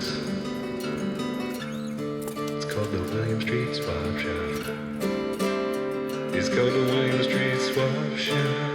It's called the William Street Swap Shop. It's called the William Street Swap Shop.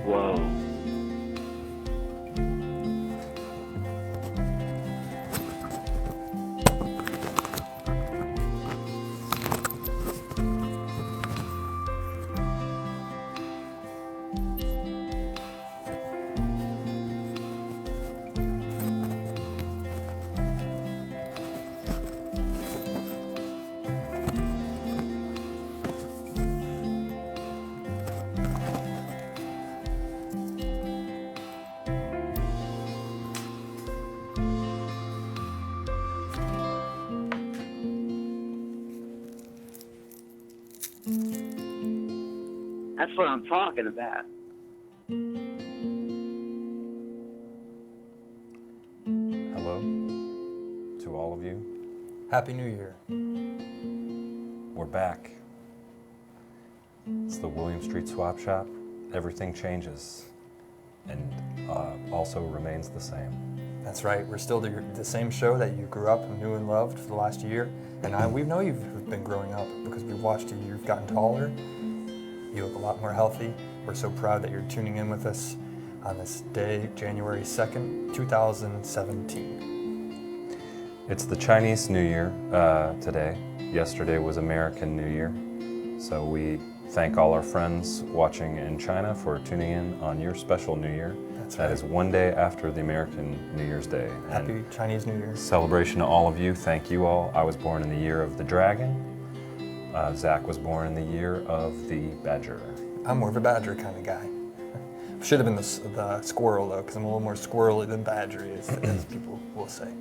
Whoa. That's what I'm talking about. Hello to all of you. Happy New Year. We're back. It's the William Street Swap Shop. Everything changes and also remains the same. That's right. We're still the same show that you grew up and knew and loved for the last year. And we know you've been growing up because we've watched you. You've gotten taller. You look a lot more healthy. We're so proud that you're tuning in with us on this day, January 2nd, 2017. It's the Chinese New Year today. Yesterday was American New Year. So we thank all our friends watching in China for tuning in on your special New Year. That's That right. is one day after the American New Year's Day. Happy And Chinese New Year. celebration to all of you. Thank you all. I was born in the year of the dragon. Zach was born in the year of the badger. I'm more of a badger kind of guy. Should have been the squirrel though, because I'm a little more squirrely than badgery, as people will say.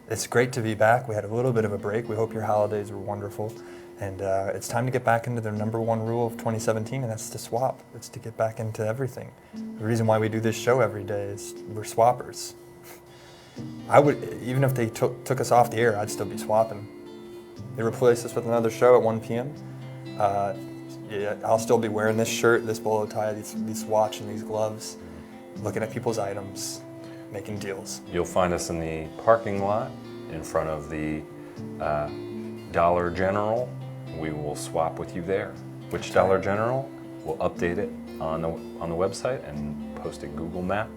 It's great to be back. We had a little bit of a break. We hope your holidays were wonderful. And it's time to get back into the number one rule of 2017, and that's to swap. It's to get back into everything. The reason why we do this show every day is we're swappers. I would, even if they took us off the air, I'd still be swapping. They replace us with another show at 1 p.m. Yeah, I'll still be wearing this shirt, this bolo tie, this watch, and these gloves, looking at people's items. making deals. You'll find us in the parking lot in front of the Dollar General. We will swap with you there. Which Dollar General? We'll update it on the website and post a Google map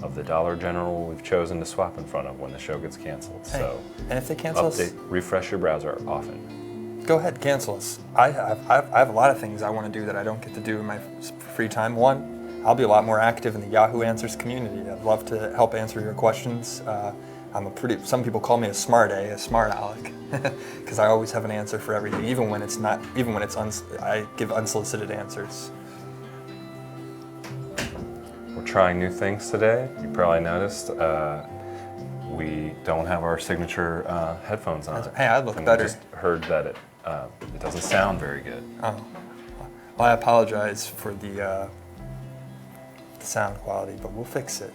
of the Dollar General we've chosen to swap in front of when the show gets canceled. Hey, So and if they cancel us, refresh your browser often. go ahead, cancel us. I have a lot of things I want to do that I don't get to do in my free time. One, I'll be a lot more active in the Yahoo Answers community. I'd love to help answer your questions. Some people call me a smart aleck, because I always have an answer for everything, even when I give unsolicited answers. We're trying new things today. You probably noticed we don't have our signature headphones on. Hey, I look and better. We just heard that it doesn't sound very good. Oh, well, I apologize for the sound quality, but we'll fix it.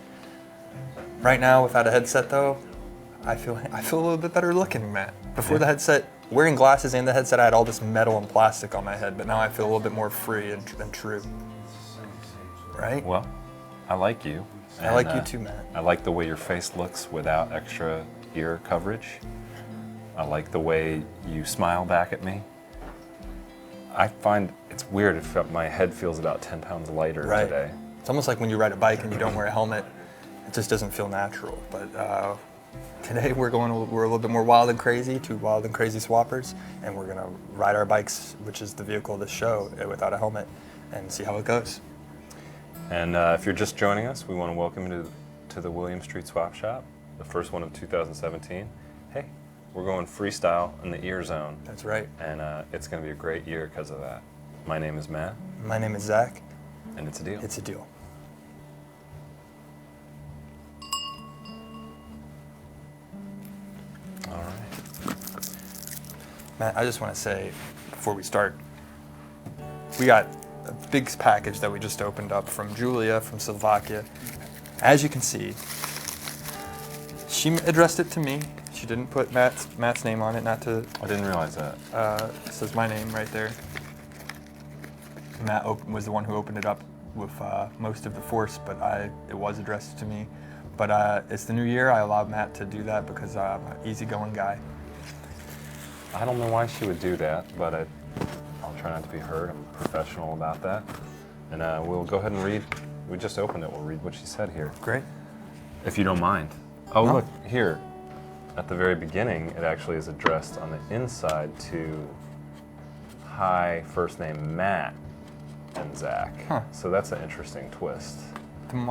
Right now, without a headset though, I feel a little bit better looking, Matt. Before the headset, wearing glasses and the headset, I had all this metal and plastic on my head, but now I feel a little bit more free and true. Right? Well, I like you. I like you too, Matt. I like the way your face looks without extra ear coverage. I like the way you smile back at me. I find it's weird if my head feels about 10 pounds lighter Right. today. It's almost like when you ride a bike and you don't wear a helmet. It just doesn't feel natural. But today we're a little bit more wild and crazy, two wild and crazy swappers, and we're gonna ride our bikes, which is the vehicle of the show, without a helmet, and see how it goes. And if you're just joining us, we want to welcome you to the William Street Swap Shop, the first one of 2017. Hey, we're going freestyle in the ear zone, That's right. and it's going to be a great year because of that. My name is Matt, My name is Zach. and it's a deal. It's a deal. All right. Matt, I just want to say, before we start, we got a big package that we just opened up from Julia from Slovakia. As you can see, she addressed it to me. She didn't put Matt's name on it, not to, I didn't realize that. it says my name right there. Matt was the one who opened it up with most of the force, but it was addressed to me. But it's the new year. I allowed Matt to do that because I'm an easygoing guy. I don't know why she would do that, but I'll try not to be hurt. I'm professional about that. And we'll go ahead and read. We just opened it. We'll read what she said here, Great. if you don't mind. Oh, No. look, here. At the very beginning, it actually is addressed on the inside to hi, first name Matt and Zach. Huh. So that's an interesting twist. Then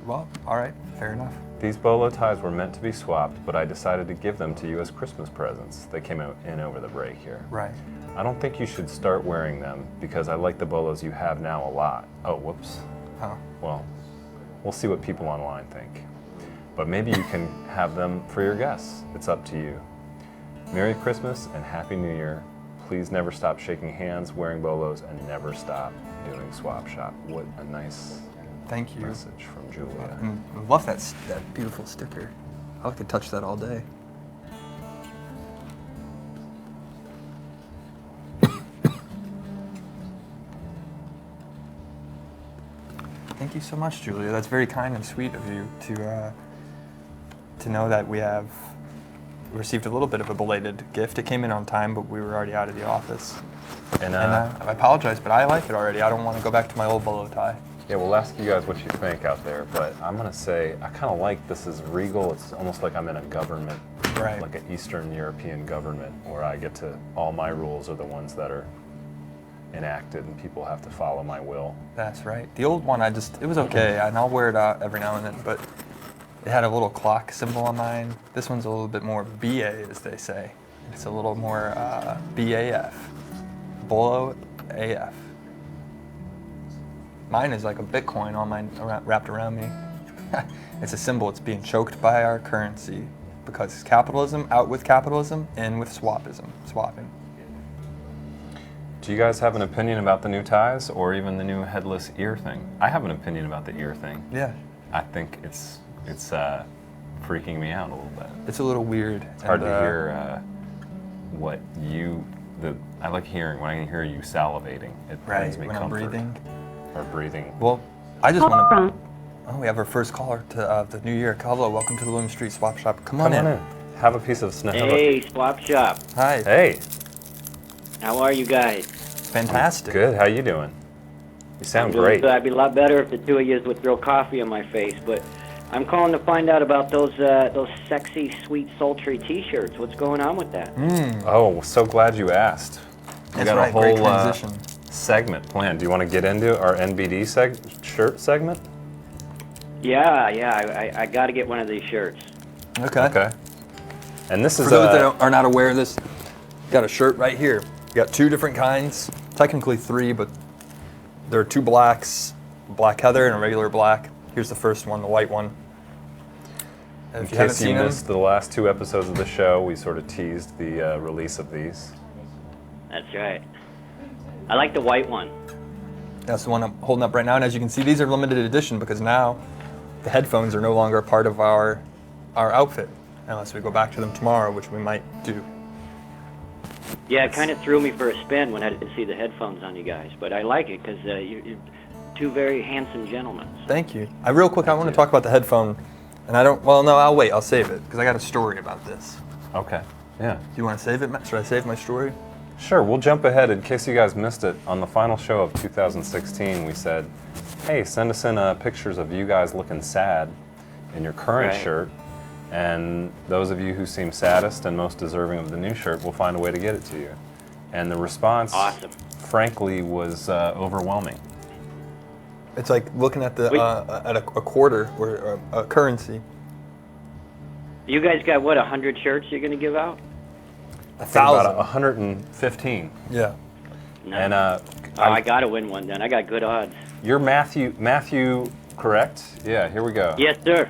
well, all right, fair enough. These bolo ties were meant to be swapped, but I decided to give them to you as Christmas presents. They came in over the break here. Right. I don't think you should start wearing them because I like the bolos you have now a lot. Oh, whoops. Huh. Well, we'll see what people online think. But maybe you can have them for your guests. It's up to you. Merry Christmas and Happy New Year. Please never stop shaking hands, wearing bolos, and never stop doing swap shop. What a nice Thank you. message from Julia. And I love that beautiful sticker. I could touch that all day. Thank you so much, Julia. That's very kind and sweet of you to know that we have received a little bit of a belated gift. It came in on time, but we were already out of the office. And I apologize, but I like it already. I don't want to go back to my old bolo tie. yeah, we'll ask you guys what you think out there, but I'm gonna say I kind of like this is regal. It's almost like I'm in a government, Right. like an Eastern European government, where I get to, all my rules are the ones that are enacted and people have to follow my will. That's right. The old one, it was okay, and I'll wear it out every now and then, but it had a little clock symbol on mine. This one's a little bit more BA, as they say. It's a little more BAF. Bolo AF. Mine is like a Bitcoin on mine wrapped around me. It's a symbol. It's being choked by our currency because capitalism, out with capitalism, in with swapping. Do you guys have an opinion about the new ties or even the new headless ear thing? I have an opinion about the ear thing. Yeah, I think it's freaking me out a little bit. it's a little weird. It's hard to hear what I like hearing when I can hear you salivating. It Right, brings me when I'm comfort. breathing. Or breathing. Well, I just want to. Oh, we have our first caller to the new year. Calvo, welcome to the William Street Swap Shop. Come Come on on in. in. Have a piece of snow. Hey, Swap Shop. Hi. Hey. How are you guys? Fantastic. Good. How you doing? You sound Doing great. good. I'd be a lot better if the two of you would throw coffee on my face, but I'm calling to find out about those sexy, sweet, sultry T-shirts. What's going on with that? Oh, so glad you asked. We That's got right, a whole great transition. segment planned. Do you want to get into our NBD shirt segment? Yeah, I got to get one of these shirts. Okay. Okay. And this For is those that are not aware of this, got a shirt right here. You got two different kinds, technically three, but there are two blacks, black heather and a regular black. Here's the first one, the white one. And in if you haven't case you seen them, missed the last two episodes of the show, we sort of teased the release of these. That's right. I like the white one. that's the one I'm holding up right now. And as you can see, these are limited edition because now the headphones are no longer a part of our outfit, unless we go back to them tomorrow, which we might do. Yeah, it kind of threw me for a spin when I didn't see the headphones on you guys, but I like it because you're two very handsome gentlemen. Thank you. Real quick, I want to talk about the headphone, and I'll wait, I'll save it, because I got a story about this. Okay. Yeah. Do you want to save it, Matt? Should I save my story? Sure, we'll jump ahead in case you guys missed it. On the final show of 2016, we said, hey, send us in pictures of you guys looking sad in your current Right. shirt, and those of you who seem saddest and most deserving of the new shirt, we'll find a way to get it to you. And the response, Awesome. frankly, was overwhelming. It's like looking at Wait. at a quarter or a currency. You guys got, what, 100 shirts you're going to give out? I think about 1,000. 115. Yeah. No. And I got to win one then. I got good odds. you're Matthew, correct? Yeah, here we go. Yes, sir.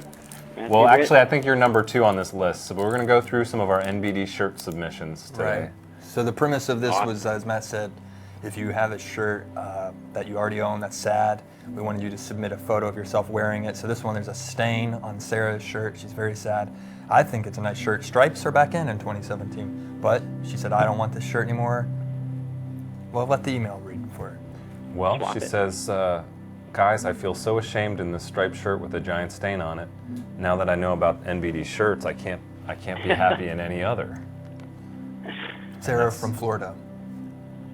Well, Matthew actually, I think you're number 2 on this list. So we're going to go through some of our NBD shirt submissions today. Right. So the premise of this Awesome. was, as Matt said, if you have a shirt that you already own that's sad, we wanted you to submit a photo of yourself wearing it. So this one, there's a stain on Sarah's shirt. She's very sad. I think it's a nice shirt. Stripes are back in 2017, but she said, I don't want this shirt anymore. Well, let the email read for her. Well, Swap she it. says, guys, I feel so ashamed in this striped shirt with a giant stain on it. Now that I know about NBD shirts, I can't be happy in any other. Sarah from Florida.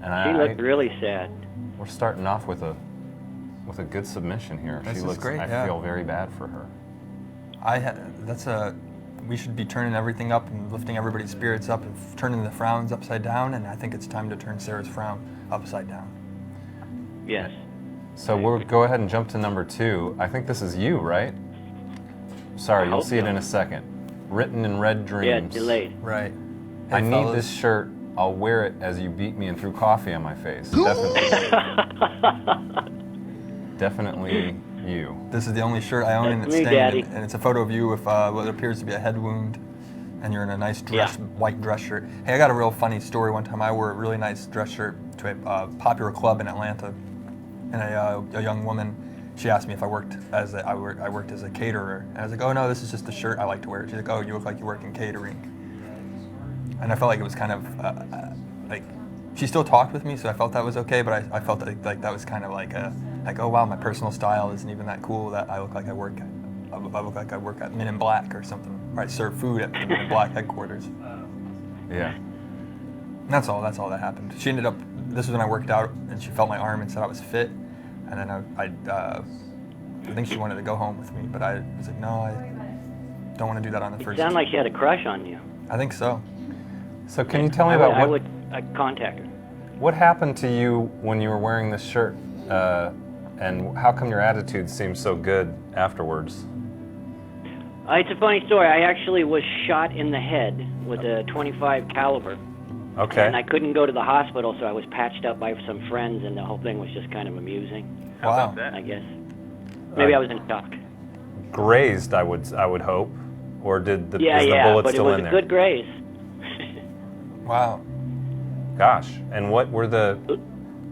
And She looked really sad. we're starting off with a good submission here. This She is looks. great, I yeah. feel very bad for her. We should be turning everything up and lifting everybody's spirits up and turning the frowns upside down, and I think it's time to turn Sarah's frown upside down. Yes. So we'll go ahead and jump to number 2. I think this is you, right? Sorry, I you'll hope see it so. in a second. Written in red dreams. Yeah, delayed. Right. I Hey, need fellas. this shirt. I'll wear it as you beat me and threw coffee on my face. Definitely you. This is the only shirt I own, and That's it's me, stained, Daddy. and it's a photo of you with what appears to be a head wound, and you're in a nice dress, Yeah. white dress shirt. Hey, I got a real funny story. One time I wore a really nice dress shirt to a popular club in Atlanta, and a young woman, she asked me if I worked as I worked as a caterer, and I was like, oh no, this is just a shirt I like to wear. She's like, oh, you look like you work in catering, and I felt like it was kind of like she still talked with me, so I felt that was okay, but I felt like that was kind of like oh wow, my personal style isn't even that cool. That I look like I work at Men in Black or something, or I serve food at the Men in Black headquarters. Yeah. And that's all that happened. She ended up. This was when I worked out, and she felt my arm and said I was fit, and then I think she wanted to go home with me, but I was like, no, I don't want to do that on the It first. sounded like she had a crush on you. I think so. So can you tell me about I'd contact her. what happened to you when you were wearing this shirt, and how come your attitude seems so good afterwards? It's a funny story. I actually was shot in the head with a .25 caliber, Okay. and I couldn't go to the hospital, so I was patched up by some friends, and the whole thing was just kind of amusing, Wow. I guess. Maybe I was in shock. Grazed, I would hope, or is the Yeah, bullet but it still was in a there? good graze. Wow. Gosh, and what were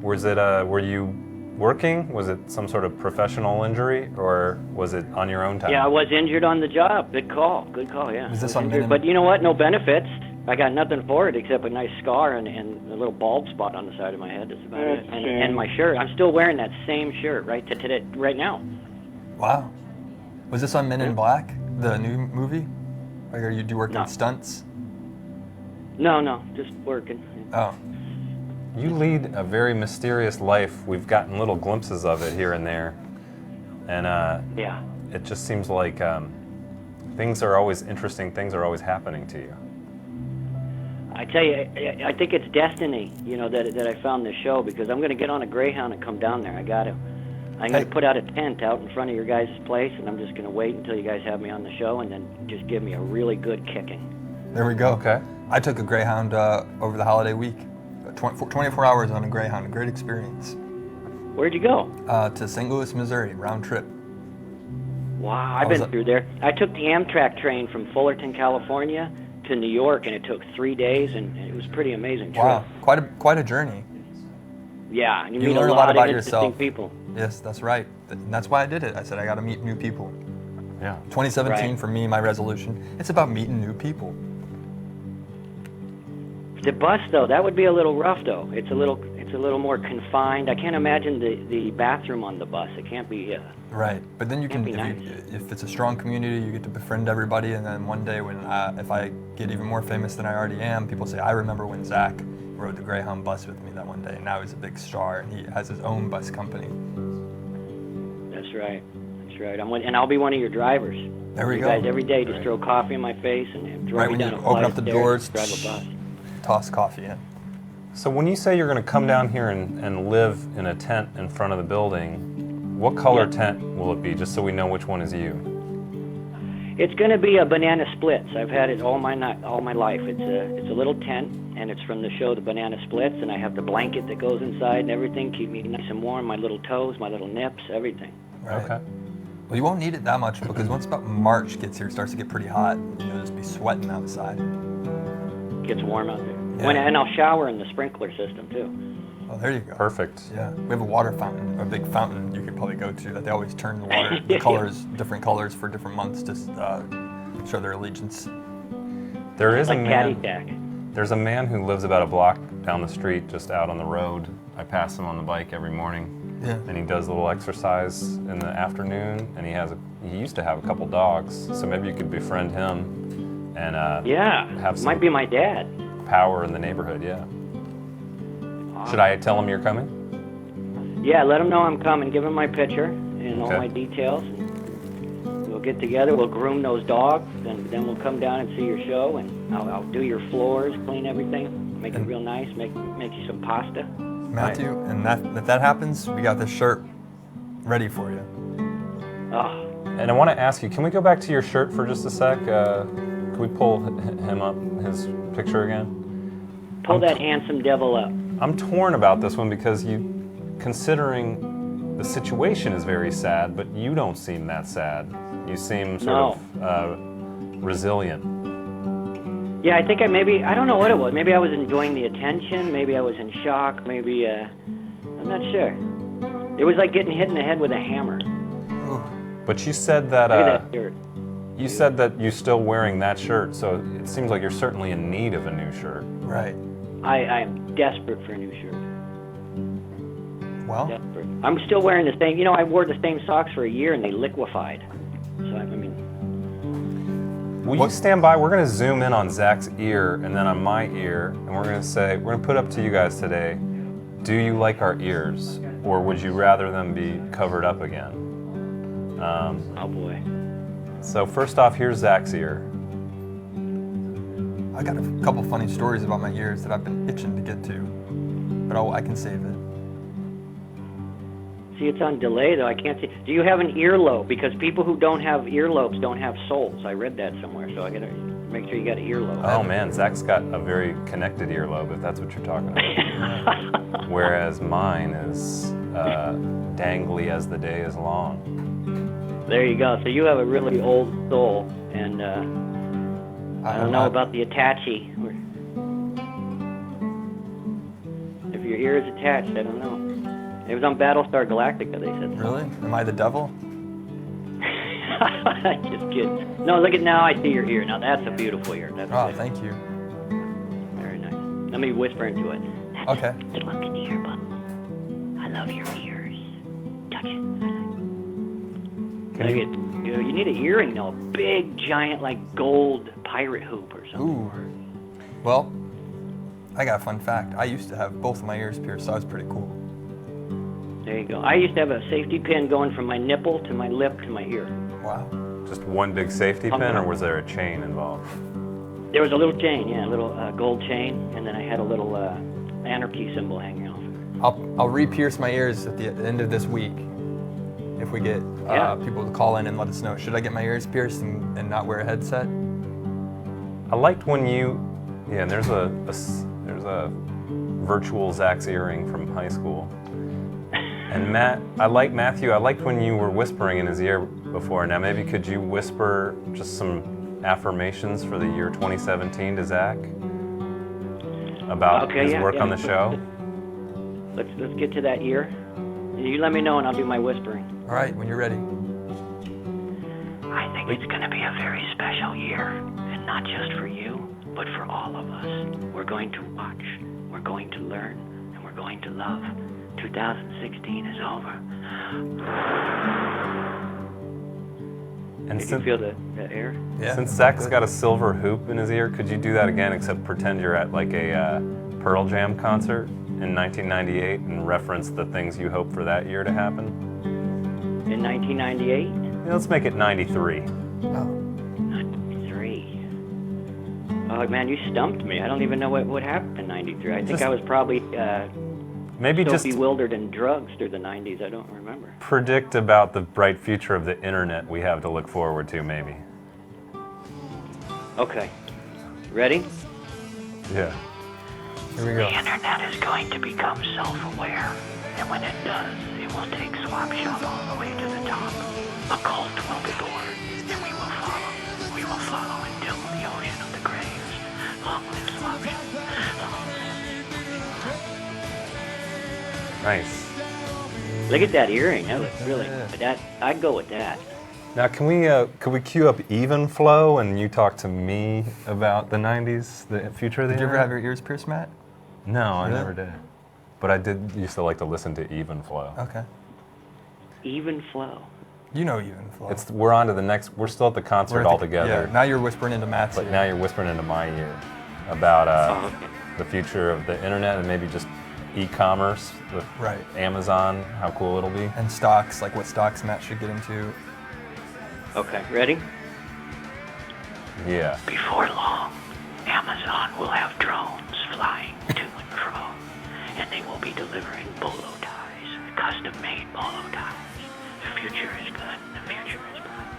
were you working? Was it some sort of professional injury, or was it on your own time? Yeah, I was injured on the job. Good call, yeah. Was this I was on injured. minimum? But you know what? No benefits. I got nothing for it except a nice scar and a little bald spot on the side of my head. That's about it. And my shirt. I'm still wearing that same shirt right now. Wow. Was this on Men in Black, the new movie? Or you do work No. in stunts? No, just working. Oh, You lead a very mysterious life. We've gotten little glimpses of it here and there. And Yeah. it just seems like things are always interesting, things are always happening to you. I tell you, I think it's destiny, that I found this show, because I'm going to get on a Greyhound and come down there. I got to. I'm going Hey. to put out a tent out in front of your guys' place, and I'm just going to wait until you guys have me on the show, and then just give me a really good kicking. there we go. Okay. I took a Greyhound over the holiday week. 24 hours on a Greyhound, a great experience. Where'd you go? To St. Louis, Missouri, round trip. Wow, I've was been it? through there. I took the Amtrak train from Fullerton, California to New York, and it took 3 days, and it was a pretty amazing trip. Wow, quite a journey. Yeah, and you You meet learn a a lot lot of about interesting yourself. people. Yes, that's right. And that's why I did it. I said I got to meet new people. Yeah. 2017 Right. for me, my resolution. It's about meeting new people. The bus, though, that would be a little rough, though. It's a little more confined. I can't imagine the bathroom on the bus. It can't be. Right, but then you Can't can, be if it's a strong community, you get to befriend everybody, and then one day when if I get even more famous than I already am, people say, I remember when Zach rode the Greyhound bus with me that one day, and now he's a big star, and he has his own bus company. That's right. That's right. And I'll be one of your drivers. There we you go. guys every day just throw coffee in my face and drive Right me when down you a open flight up the of stairs, doors, drive a bus. toss coffee in. So when you say you're going to come down here and live in a tent in front of the building, what color tent will it be, just so we know which one is you? It's going to be a Banana Splits. I've had it all my life. It's a little tent, and it's from the show The Banana Splits, and I have the blanket that goes inside and everything, keep me nice and warm, my little toes, my little nips, everything. Right. Okay. Well, you won't need it that much because once about March gets here, it starts to get pretty hot. You'll just be sweating outside. Gets warm out there. Yeah. And I'll shower in the sprinkler system, too. Oh, there you go. Perfect. Yeah, we have a water fountain, a big fountain you could probably go to that they always turn the water, the colors, different colors for different months to show their allegiance. There is Like a man. Caddyshack. There's a man who lives about a block down the street, just out on the road. I pass him on the bike every morning, Yeah. and he does a little exercise in the afternoon. And he used to have a couple dogs, so maybe you could befriend him and Yeah, have some might be my dad. power in the neighborhood. Yeah. Should I tell him you're coming? Yeah, let him know I'm coming. Give him my picture and all Okay. my details. And we'll get together. We'll groom those dogs, and then we'll come down and see your show. And I'll do your floors, clean everything, make it real nice. Make you some pasta. Matthew, and if that happens, we got this shirt ready for you. Oh, And I want to ask you, can we go back to your shirt for just a sec? Can we pull him up, his picture again? pull that handsome devil up. I'm torn about this one because considering the situation is very sad, but you don't seem that sad. You seem sort of resilient. Yeah, I think I don't know what it was. Maybe I was enjoying the attention. Maybe I was in shock. Maybe I'm not sure. It was like getting hit in the head with a hammer. Ooh. But you said that Look at that shirt. you said that you're still wearing that shirt, so it seems like you're certainly in need of a new shirt. Right. I am desperate for a new shirt. Well, Desperate. I'm still wearing the same. I wore the same socks for a year and they liquefied. So I mean, Will you stand by? We're going to zoom in on Zach's ear and then on my ear, and we're going to put up to you guys today, do you like our ears, or would you rather them be covered up again? oh boy. So first off, here's Zach's ear. I got a couple funny stories about my ears that I've been itching to get to, but I can save it. See, it's on delay though. I can't see. Do you have an earlobe? Because people who don't have earlobes don't have souls. I read that somewhere, so I gotta make sure you got an earlobe. Oh man, Zach's got a very connected earlobe, if that's what you're talking about. Whereas mine is dangly as the day is long. There you go. So you have a really old soul, and I don't know about the attache. If your ear is attached, I don't know. It was on Battlestar Galactica, they said. Really? Am I the devil? Just kidding. No, look at now. I see your ear. Now that's a beautiful ear. That's Oh, good. thank you. Very nice. Let me whisper into it. That's Okay. a look in the earbud. I love your ears. Touch it. Like you need an earring, though. A big, giant, like gold pirate hoop or something. Ooh. Well, I got a fun fact. I used to have both of my ears pierced, so that was pretty cool. There you go. I used to have a safety pin going from my nipple to my lip to my ear. Wow. Just one big safety pin, or was there a chain involved? There was a little chain, yeah, a little gold chain, and then I had a little anarchy symbol hanging off. I'll re-pierce my ears at the end of this week if we get Yeah. people to call in and let us know. Should I get my ears pierced and not wear a headset? I liked when you, yeah. And there's a virtual Zach's earring from high school. And Matthew. I liked when you were whispering in his ear before. Now maybe could you whisper just some affirmations for the year 2017 to Zach about his work on the show? Let's get to that year. You let me know and I'll do my whispering. All right, when you're ready. I think it's going to be a very special year, and not just for you, but for all of us. We're going to watch, we're going to learn, and we're going to love. 2016 is over. And Did you feel the air? Yeah. since Zach's got a silver hoop in his ear, could you do that again, except pretend you're at like a Pearl Jam concert in 1998 and reference the things you hope for that year to happen? In 1998? Yeah, let's make it 93. Oh. 93. Oh, man, you stumped me. I don't even know what happened in 93. I think Just- I was probably Maybe so just bewildered in drugs through the 90s. I don't remember. predict about the bright future of the internet we have to look forward to, maybe. Okay. Ready? Yeah. Here we go. The internet is going to become self-aware, and when it does, it will take Swap Shop all the way to the top. A cult will be born, and we will follow. We will follow until the ocean of the graves. Long live Swap Shop. Long live. Nice. Look at that earring. That looks really. I'd go with that. Now, could we cue up Even Flow and you talk to me about the 90s, the future of the Did you ever internet? have your ears pierced, Matt? No, I Really? never did. But I did used to like to listen to Even Flow. Okay. Even flow. You know Even Flow. We're on to the next. We're still at the concert We're at the- altogether. Yeah, now you're whispering into Matt's But ear. now you're whispering into my ear about Oh, okay. the future of the internet and maybe just e-commerce with Right. Amazon, how cool it'll be. And stocks, like what stocks Matt should get into. Okay, ready? Yeah. Before long, Amazon will have drones flying to and fro, and they will be delivering bolo ties, custom-made bolo ties. The future is good. The future is bright.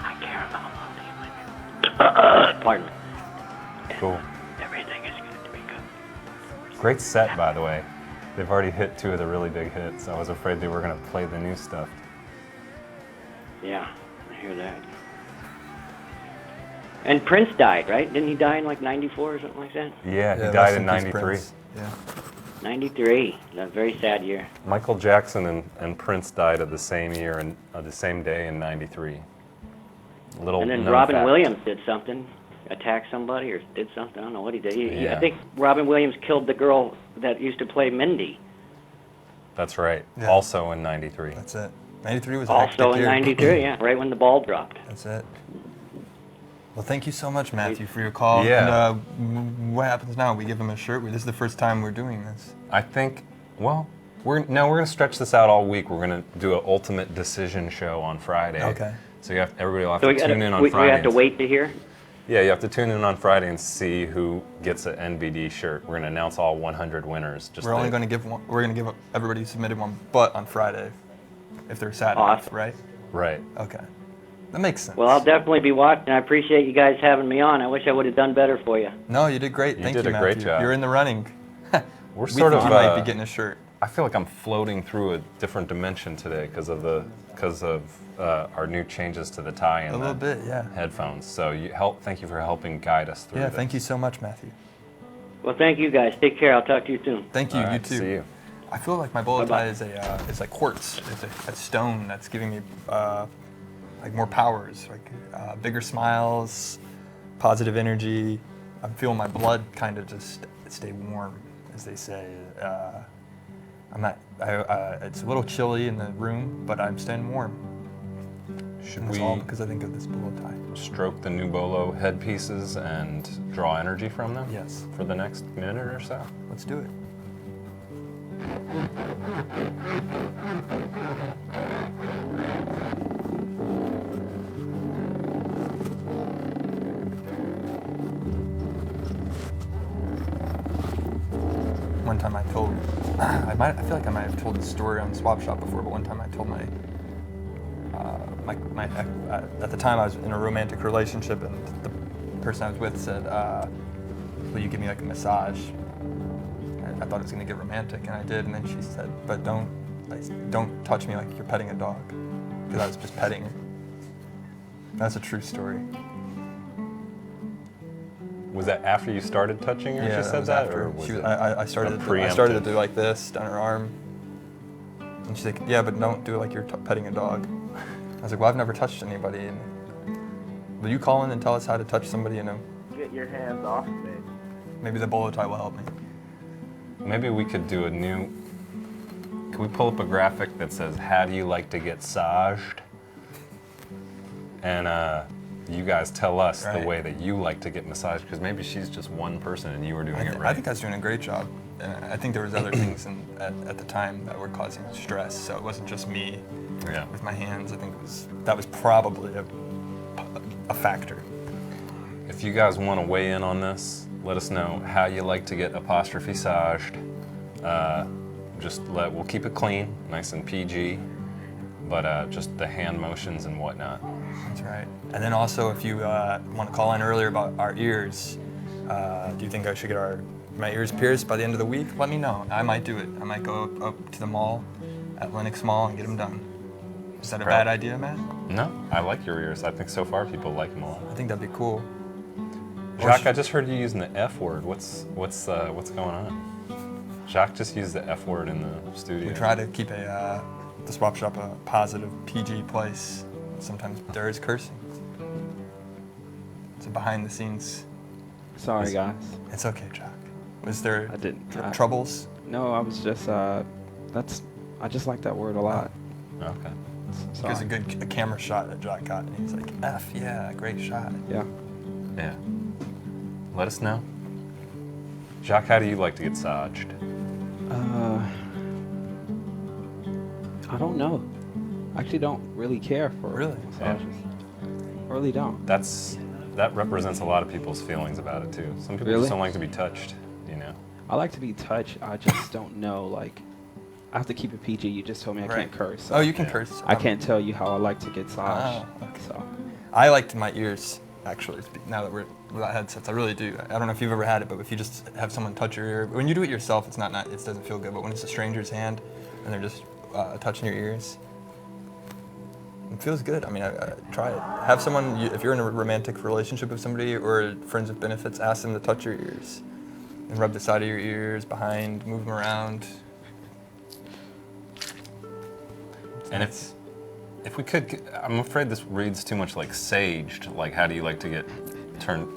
I care about money. Pardon me. Cool. Everything is going to be good. Great set, by the way. They've already hit 2 of the really big hits. I was afraid they were going to play the new stuff. Yeah, I hear that. And Prince died, right? Didn't he die in like 94 or something like that? Yeah, he rest died in peace, 93. Prince. Yeah. 93. A very sad year. Michael Jackson and Prince died of the same year and the same day in 93. Little And then known Robin fact. Williams did something, attacked somebody or did something. I don't know what he did. Yeah. I think Robin Williams killed the girl that used to play Mindy. That's right. Yeah. Also in 93. That's it. 93 was a Also hectic in year. 93, yeah, right when the ball dropped. That's it. Well, thank you so much, Matthew, for your call. Yeah. And what happens now? We give him a shirt. This is the first time we're doing this. I think, well, we're going to stretch this out all week. We're going to do an ultimate decision show on Friday. Okay. So everybody will have So to tune in on we Friday. have to wait to hear? Yeah, you have to tune in on Friday and see who gets an NBD shirt. We're going to announce all 100 winners. We're only going to give one. We're going to give everybody who submitted one, but on Friday, if they're sad enough, Awesome. right? Right. Okay. That makes sense. Well, I'll definitely be watching. I appreciate you guys having me on. I wish I would have done better for you. No, you did great. You Thank did you, a Matthew. great job. You're in the running. We're We sort think of. you might be getting a shirt. I feel like I'm floating through a different dimension today because of our new changes to the tie and A little the bit, yeah. headphones. So thank you for helping guide us through. Yeah, this. thank you so much, Matthew. Well, thank you guys. Take care. I'll talk to you soon. Thank you. All You right, too. see you. I feel like my bolo Bye-bye. tie is it's like quartz. It's a stone that's giving me like more powers, like bigger smiles, positive energy. I'm feeling my blood kind of just stay warm, as they say. It's a little chilly in the room, but I'm staying warm. Should And we it's all because I think of this bow tie. stroke the Nubolo headpieces and draw energy from them? Yes. For the next minute or so? Let's do it. One time I told, I feel like I might have told this story on Swap Shop before, but one time I told at the time I was in a romantic relationship, and the person I was with said, will you give me like a massage? I thought it was gonna get romantic, and I did, and then she said, but don't touch me like you're petting a dog, because I was just petting her. That's a true story. Was that after you started touching her? Yeah, she said was that, after. or was She was, it I started to do like this down her arm, and she's like, yeah, but don't do it like you're petting a dog. I was like, well, I've never touched anybody, and will you call in and tell us how to touch somebody? Get your hands off me. Maybe the bolo tie will help me. Maybe we could do a new. Can we pull up a graphic that says, "How do you like to get massaged?" And you guys tell us the Right. way that you like to get massaged, because maybe she's just one person and you were doing it I right. think I was doing a great job. And I think there was other things at the time that were causing stress. So it wasn't just me Yeah. with my hands. I think that was probably a factor. If you guys want to weigh in on this, let us know how you like to get apostrophe-saged. We'll keep it clean, nice and PG, but just the hand motions and whatnot. That's right. And then also, if you want to call in earlier about our ears, do you think I should get my ears pierced by the end of the week? Let me know. I might do it. I might go up to the mall at Lenox Mall and get them done. Is that a bad idea, Matt? No, I like your ears. I think so far people like them all. I think that'd be cool. Jacques, I just heard you using the F word. What's going on? Jacques just used the F word in the studio. We try to keep the Swap Shop a positive, PG place. Sometimes there is cursing. It's a behind the scenes. Sorry, guys. It's okay, Jack. Was there I didn't. troubles? No, I was just. I just like that word a lot. Okay. There's Sorry. a camera shot that Jack got, and he's like, F, yeah, great shot. Yeah. Yeah. Let us know. Jacques, how do you like to get massaged? I don't know. I actually don't really care for Really? massages. I really don't. That represents a lot of people's feelings about it too. Some people Really? just don't like to be touched, you know. I like to be touched. I just don't know. Like, I have to keep it PG. You just told me I Right. can't curse. So Oh, you can Yeah. curse. I can't tell you how I like to get massaged. Oh, okay. So. I liked my ears, actually, now that we're without headsets. I really do. I don't know if you've ever had it, but if you just have someone touch your ear, when you do it yourself, it doesn't feel good. But when it's a stranger's hand and they're just touching your ears, it feels good. I mean, try it. Have someone, if you're in a romantic relationship with somebody or friends with benefits, ask them to touch your ears and rub the side of your ears, behind, move them around. And if we could, I'm afraid this reads too much like saged. Like, how do you like to get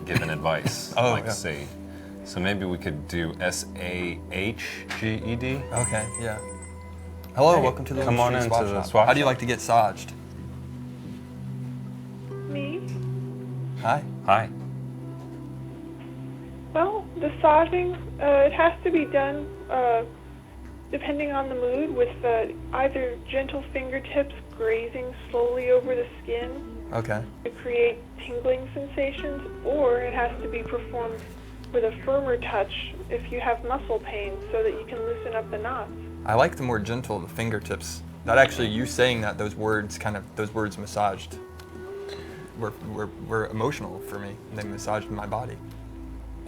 given advice? Oh, like yeah. sage. So maybe we could do SAHGED. Okay, yeah. Hello, Hey, welcome to the come on Industry into the Shop. swap How do you shop. like to get saged? Me? Hi. Hi. Well, massaging, it has to be done depending on the mood with either gentle fingertips grazing slowly over the skin Okay. to create tingling sensations, or it has to be performed with a firmer touch if you have muscle pain so that you can loosen up the knots. I like the more gentle, the fingertips. That actually, you saying that, those words massaged were emotional for me. They massaged my body.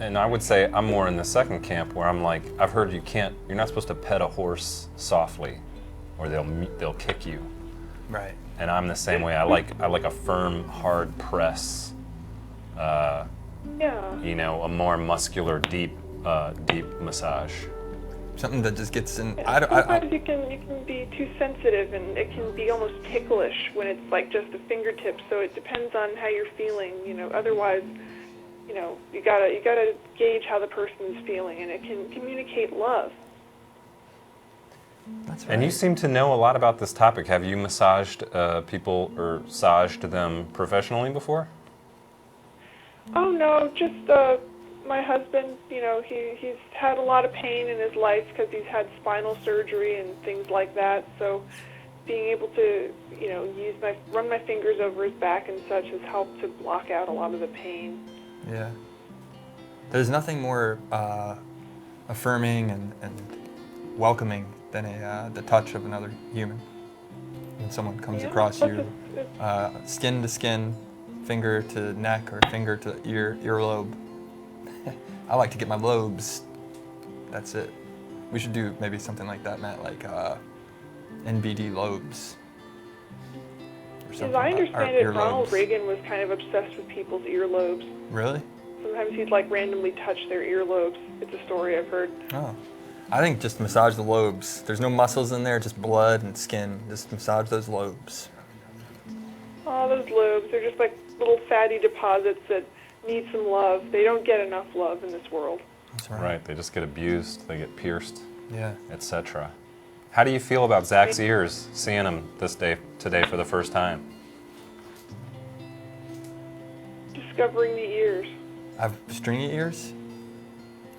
And I would say I'm more in the second camp where I'm like, I've heard you're not supposed to pet a horse softly, or they'll kick you. Right. And I'm the same way. I like a firm, hard press. Yeah. You know, a more muscular, deep massage. Something that just gets in. Sometimes you can be too sensitive, and it can be almost ticklish when it's like just the fingertips. So it depends on how you're feeling. Otherwise, you gotta gauge how the person's feeling, and it can communicate love. That's right. And you seem to know a lot about this topic. Have you massaged people or massaged them professionally before? Oh no, just my husband. You know, he's had a lot of pain in his life because he's had spinal surgery and things like that. So being able to, you know, run my fingers over his back and such has helped to block out a lot of the pain. Yeah. There's nothing more affirming and welcoming than the touch of another human. When someone comes Yeah, across plus you, it's- skin to skin, finger to neck, or finger to earlobe. I like to get my lobes. That's it. We should do maybe something like that, Matt, like NBD lobes. Or As something I about our understand it, Ronald earlobes. Reagan was kind of obsessed with people's earlobes. Really? Sometimes he'd like randomly touch their earlobes. It's a story I've heard. Oh. I think just massage the lobes. There's no muscles in there, just blood and skin. Just massage those lobes. Oh, those lobes, they're just like little fatty deposits that need some love. They don't get enough love in this world. That's right. Right. They just get abused. They get pierced, Yeah. etc. How do you feel about Zach's ears? Seeing him today for the first time. Discovering the ears. I have stringy ears.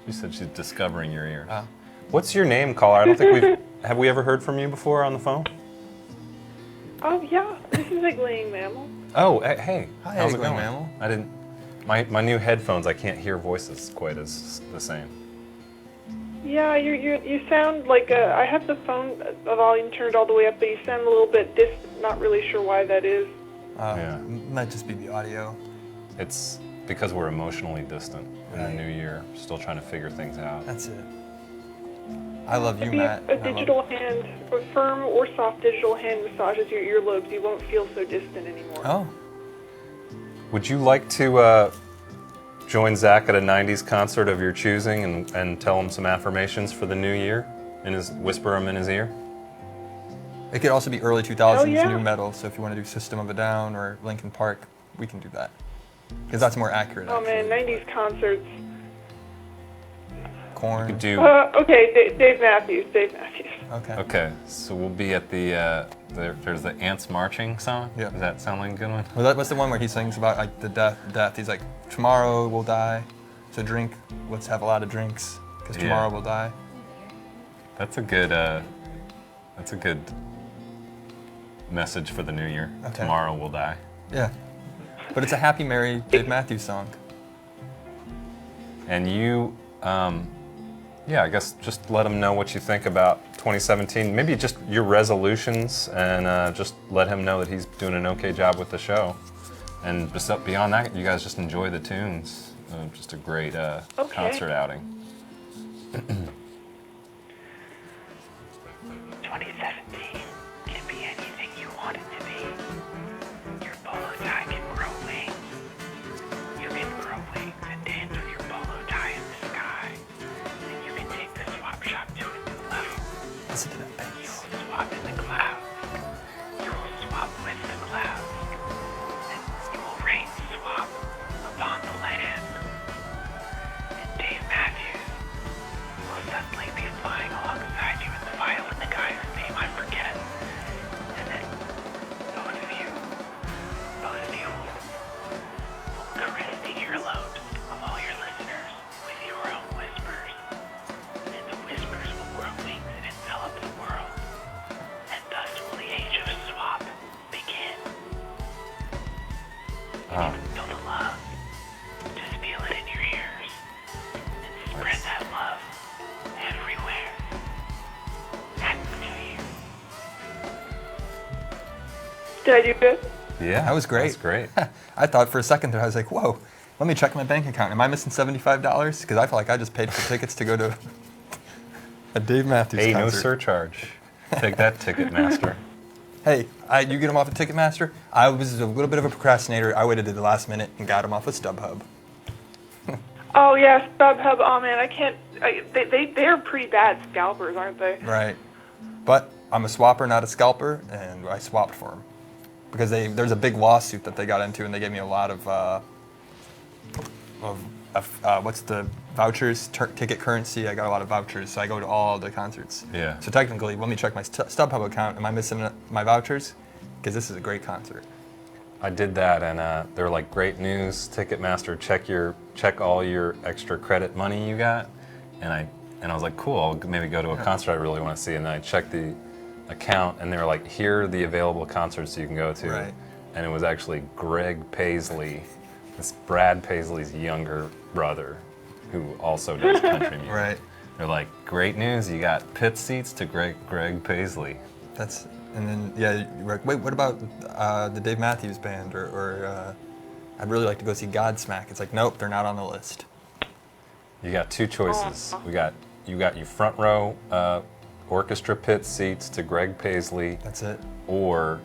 You said she's discovering your ears. Oh. What's your name, caller? I don't think have we ever heard from you before on the phone? Oh, yeah, this is a gleeing mammal. Oh, hey. Hi, How's it Egg-laying going? mammal. I didn't. My new headphones. I can't hear voices quite as the same. Yeah, you sound like I have the phone volume turned all the way up, but you sound a little bit distant. Not really sure why that is. Yeah. Might just be the audio. It's because we're emotionally distant in the Right. new year. Still trying to figure things out. That's it. I love you, Maybe Matt. if a digital hand, a firm or soft digital hand massages your earlobes, you won't feel so distant anymore. Oh, Would you like to join Zach at a 90s concert of your choosing and tell him some affirmations for the new year? Whisper them in his ear? it could also be early 2000s Oh, yeah. new metal. So if you want to do System of a Down or Linkin Park, we can do that because that's more accurate. Oh man, actually. 90s concerts. Corn. Could do. Okay, Dave Matthews. Okay. Okay, so we'll be at the there's the Ants Marching song. Yeah. Does that sound like a good one? Well, what's the one where he sings about like the death? He's like, tomorrow we'll die, so drink. Let's have a lot of drinks because Yeah. tomorrow we'll die. That's a good message for the new year. Okay. Tomorrow we'll die. Yeah. But it's a happy, merry Dave Matthews song. And you, yeah, I guess just let him know what you think about 2017. Maybe just your resolutions, and just let him know that he's doing an okay job with the show. And just beyond that, you guys just enjoy the tunes. Just a great concert outing. 2017 can be anything you want it to be. Your polo tie can grow wings. You can grow wings and dance with your polo tie in the sky. And you can take the swap shop to a new level. Listen to that You bass. will swap in the clouds. You will swap with the clouds. And you will rain swap upon the land. And Dave Matthews will suddenly be flying alongside you in the file with the guy whose name I forget. And then both of you will caress the earlobes of all your listeners with your own whispers. And the whispers will grow wings and envelop the world. And thus will the age of swap begin. And you can feel the love. Just feel it in your ears. And spread that love everywhere. Happy New Year. Did I do good? Yeah, That was great. That's great. I thought for a second there, I was like, whoa, let me check my bank account. Am I missing $75? Because I feel like I just paid for tickets to go to a Dave Matthews Hey, no concert. surcharge. Take that, Ticketmaster. Hey, you get them off of Ticketmaster? I was a little bit of a procrastinator. I waited to the last minute and got them off of StubHub. Oh yeah, StubHub. Oh man, I can't. They're pretty bad scalpers, aren't they? Right. But I'm a swapper, not a scalper, and I swapped for them. Because there's a big lawsuit that they got into, and they gave me a lot of what's the vouchers, ticket currency. I got a lot of vouchers, so I go to all the concerts. Yeah. So technically, let me check my StubHub account. Am I missing my vouchers? Because this is a great concert. I did that, and they're like, great news, Ticketmaster, check all your extra credit money you got, and I was like, cool, I'll maybe go to a concert I really want to see, and then I checked the account, and they were like, here are the available concerts you can go to, Right. and it was actually Greg Paisley, this Brad Paisley's younger brother, who also does country music. Right. They're like, great news, you got pit seats to Greg Paisley. And then, yeah, you're like, wait, what about the Dave Matthews Band? Or I'd really like to go see Godsmack. It's like, nope, they're not on the list. You got two choices. You got your front row orchestra pit seats to Greg Paisley, That's it. or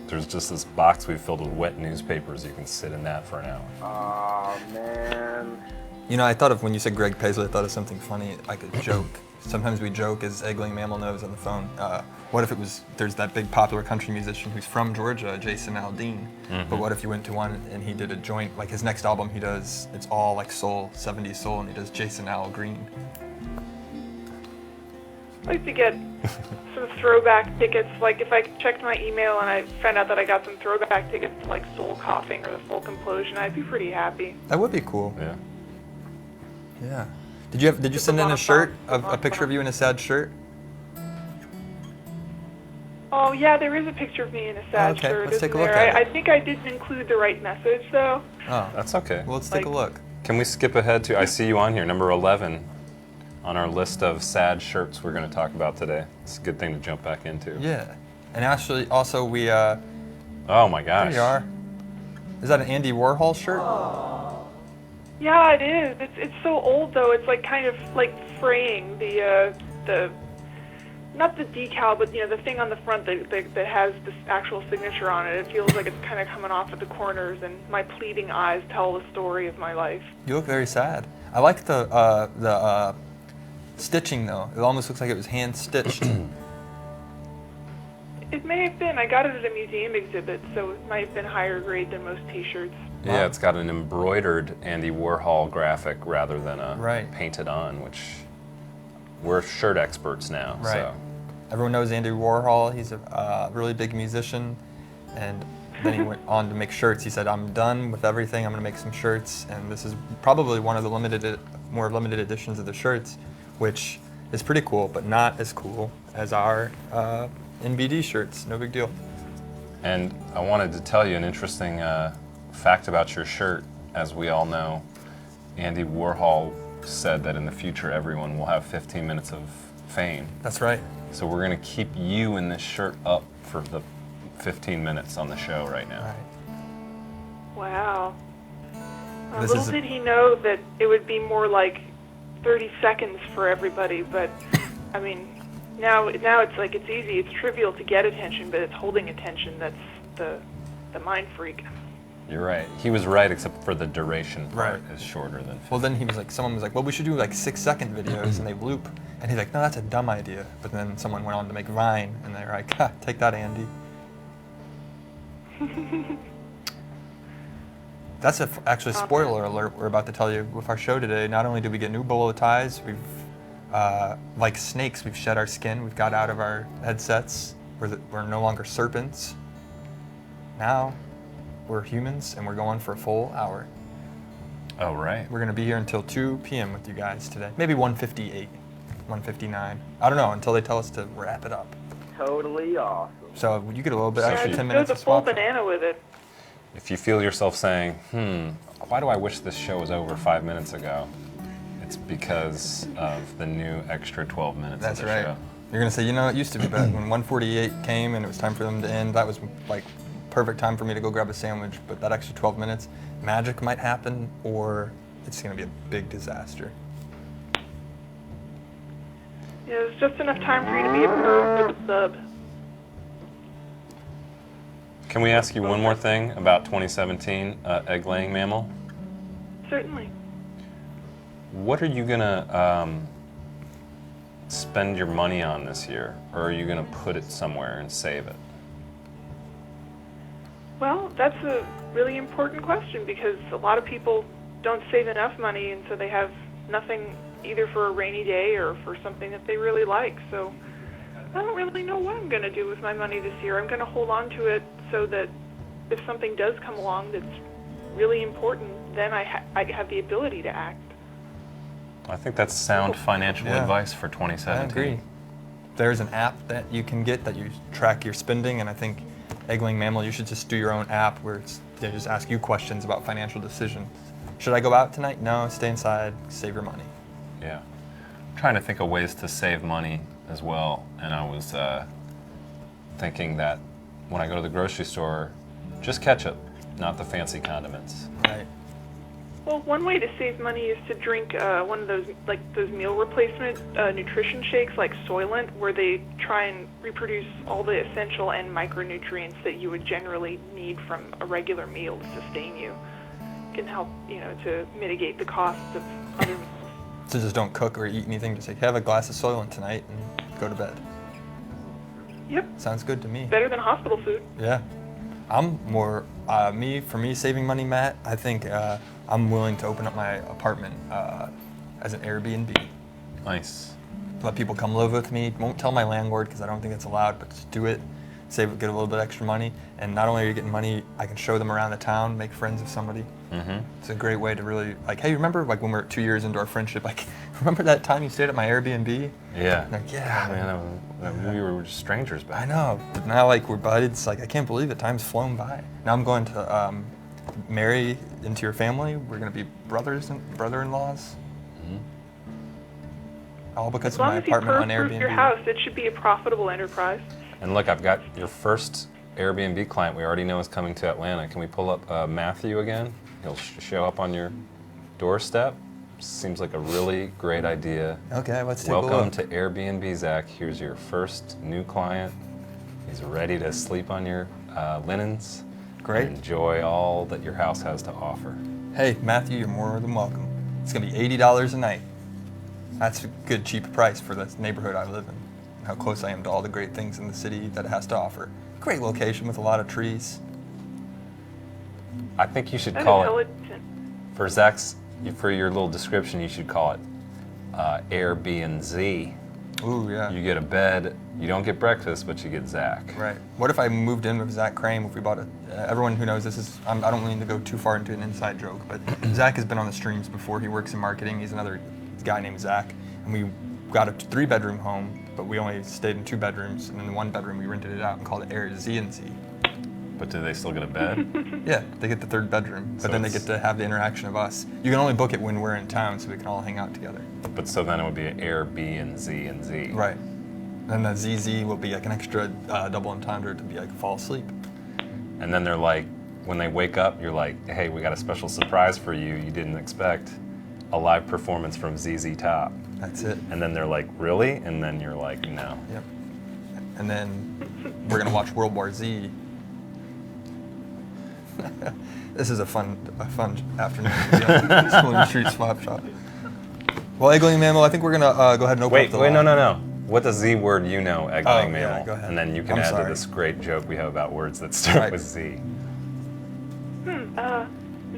there's just this box we've filled with wet newspapers. You can sit in that for an hour. Aw, man. You know, I thought of, when you said Greg Paisley, I thought of something funny, like a joke. Sometimes we joke, as Eggling Mammal knows on the phone, what if there's that big popular country musician who's from Georgia, Jason Aldean, but what if you went to one and he did a joint, like his next album he does, it's all like soul, 70s soul, and he does Jason Al Green. I'd like to get some throwback tickets. Like if I checked my email and I found out that I got some throwback tickets to like Soul Coughing or the Folk Implosion, I'd be pretty happy. That would be cool. Yeah. Yeah. Did you send in a shirt, a picture of you in a sad shirt? Oh yeah, there is a picture of me in a sad Okay, shirt. let's take a isn't look there? at it. I think I didn't include the right message though. Oh, That's okay. well, let's take a look. Can we skip ahead to, I see you on here, number 11 on our list of sad shirts we're going to talk about today. It's a good thing to jump back into. Yeah. And actually, also we, Oh my gosh. there you are. Is that an Andy Warhol shirt? Yeah, it is. It's so old though. It's like kind of like fraying the not the decal, but the thing on the front that has this actual signature on it. It feels like it's kind of coming off at the corners, and my pleading eyes tell the story of my life. You look very sad. I like the stitching though. It almost looks like it was hand stitched. It may have been. I got it at a museum exhibit, so it might have been higher grade than most T-shirts. Yeah, it's got an embroidered Andy Warhol graphic rather than a Right. painted on, which we're shirt experts now. Right. So Everyone knows Andy Warhol. He's a really big musician, and then he went on to make shirts. He said, "I'm done with everything. I'm going to make some shirts," and this is probably one of the more limited editions of the shirts, which is pretty cool, but not as cool as our NBD shirts. No big deal. And I wanted to tell you an interesting fact about your shirt. As we all know, Andy Warhol said that in the future everyone will have 15 minutes of fame. That's right. So we're going to keep you in this shirt up for the 15 minutes on the show right now. All right. Wow. This Little is a- did he know that it would be more like 30 seconds for everybody, but I mean, now it's like it's easy, it's trivial to get attention, but it's holding attention that's the mind freak. You're right. He was right, except for the duration part Right. is shorter than 15. Well, then he was like, someone was like, well, we should do like 6-second videos, and they loop. And he's like, no, that's a dumb idea. But then someone went on to make Vine, and they're like, ha, take that, Andy. That's actually spoiler alert. We're about to tell you with our show today. Not only did we get new bolo ties, we've like snakes, we've shed our skin. We've got out of our headsets. We're no longer serpents. Now we're humans, and we're going for a full hour. Oh, right. We're going to be here until 2 p.m. with you guys today. Maybe 1:58, 1:59. I don't know, until they tell us to wrap it up. Totally awesome. So you get a little bit So extra you 10 Go minutes the to full swap. banana with it. If you feel yourself saying, why do I wish this show was over 5 minutes ago? It's because of the new extra 12 minutes That's of the right. show. You're going to say, you know, it used to be better. When 1:48 came and it was time for them to end, that was like perfect time for me to go grab a sandwich. But that extra 12 minutes, magic might happen, or it's going to be a big disaster. Yeah, there's just enough time for you to be a perv with a sub. Can we ask you one more thing about 2017 egg-laying mammal? Certainly. What are you gonna spend your money on this year, or are you gonna put it somewhere and save it? Well, that's a really important question because a lot of people don't save enough money, and so they have nothing either for a rainy day or for something that they really like. So I don't really know what I'm going to do with my money this year. I'm going to hold on to it so that if something does come along that's really important, then I have the ability to act. I think that's sound financial Yeah. advice for I 2017. agree. There's an app that you can get that you track your spending, and I think Eggling Mammal, you should just do your own app where they just ask you questions about financial decisions. Should I go out tonight? No, stay inside, save your money. Yeah. I'm trying to think of ways to save money as well, and I was thinking that when I go to the grocery store, just ketchup, not the fancy condiments. Right. Well, one way to save money is to drink one of those meal replacement nutrition shakes like Soylent, where they try and reproduce all the essential and micronutrients that you would generally need from a regular meal to sustain you. It can help, to mitigate the costs of other meals. So just don't cook or eat anything. Just like have a glass of Soylent tonight and go to bed. Yep, Sounds good to me. better than hospital food. Yeah. I'm more, for me, saving money, Matt, I think I'm willing to open up my apartment as an Airbnb. Nice. Let people come live with me. Won't tell my landlord because I don't think it's allowed, but just do it. Get a little bit extra money. And not only are you getting money, I can show them around the town, make friends with somebody. Mm-hmm. It's a great way to really, hey, remember when we were 2 years into our friendship, remember that time you stayed at my Airbnb? Yeah. Like, yeah. Man, we were just strangers back I know, but now we're buds. I can't believe it. Time's flown by. Now I'm going to marry into your family. We're going to be brother-in-laws. Mm-hmm. All because As of my long as you apartment on proof Airbnb. your house, it should be a profitable enterprise. And look, I've got your first Airbnb client we already know is coming to Atlanta. Can we pull up Matthew again? He'll show up on your doorstep. Seems like a really great idea. Okay, let's take a Welcome look. to Airbnb, Zach. Here's your first new client. He's ready to sleep on your linens. Great. And enjoy all that your house has to offer. Hey, Matthew, you're more than welcome. It's going to be $80 a night. That's a good, cheap price for the neighborhood I live in. How close I am to all the great things in the city that it has to offer. Great location with a lot of trees. I think you should That call it, intelligent. for for your little description, you should call it Airbnb. Ooh, yeah. You get a bed, you don't get breakfast, but you get Zach. Right. What if I moved in with Zach Crane? If we bought everyone who knows this is, I don't mean to go too far into an inside joke, but Zach has been on the streams before. He works in marketing. He's another guy named Zach, and we got a 3-bedroom home, but we only stayed in 2 bedrooms, and in the 1 bedroom we rented it out and called it Air Z and Z. But do they still get a bed? Yeah, they get the 3rd bedroom, but So then they it's- get to have the interaction of us. You can only book it when we're in town, so we can all hang out together. But so then it would be an Airbnb and Z. Right. And the ZZ will be an extra double entendre to be fall asleep. And then they're like, when they wake up, you're like, hey, we got a special surprise for you. You didn't expect a live performance from ZZ Top. That's it. And then they're like, really? And then you're like, no. Yep. And then we're gonna watch World War Z. This is a fun afternoon. School in the Street Swap Shop. Well, Eggling Mammal, I think we're gonna go ahead and open up the line. No. What does Z word you know, Eggling Oh, yeah, Mammal? go ahead. And then you can I'm add sorry. to this great joke we have about words that start Right. with Z.